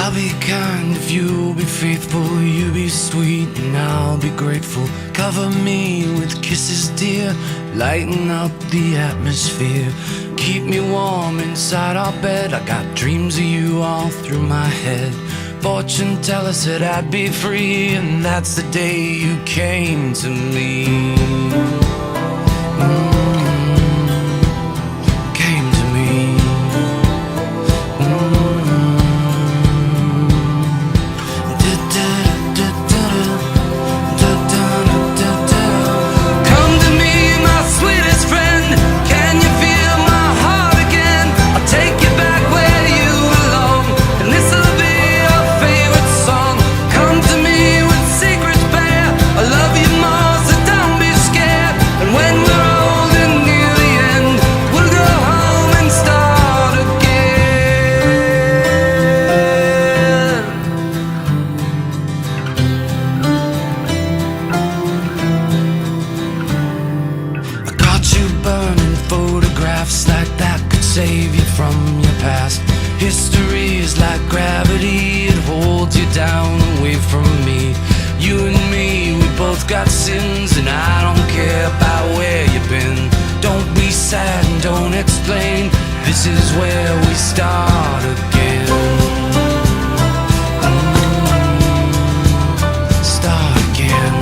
I'll be kind if you'll be faithful. You be sweet and I'll be grateful. Cover me with kisses, dear, lighten up the atmosphere. Keep me warm inside our bed. I got dreams of you all through my head. Fortune teller said I'd be free, and that's the day you came to me. Came to me. Come to me, my sweetest friend. Can you feel my heart again? I'll take you back where you belong, and this'll be your favorite song. Come to me with secrets bare. I love you more, so don't be scared. And when we're old and near the end, we'll go home and start again. I got you burning photographs like that could save you from your past. History is like gravity, it holds you down away from me. You and me, we both got sins, and I don't care about where you've been. Don't be sad and don't explain. This is where we start again. Start again.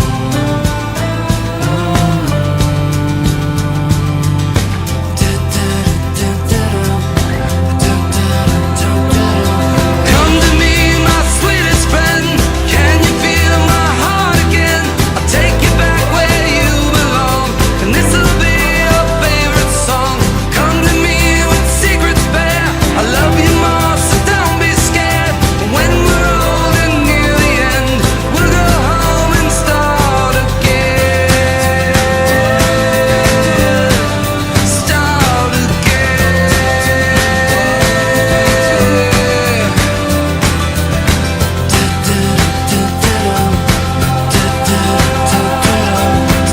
Come to me, my sweetest friend. Can you feel my heart again? I'll take you back where you belong, and this'll be your favorite song. Come to me with secrets bare. I love you more, so don't be scared. When we're old and near the end, we'll go home and start again. Start again.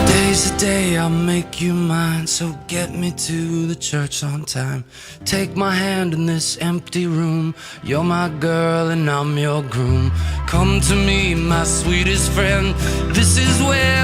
Today's the day I'll make you mine, so get me to the church on time. Take my hand in this empty room. You're my girl and I'm your groom. Come to me, my sweetest friend. This is where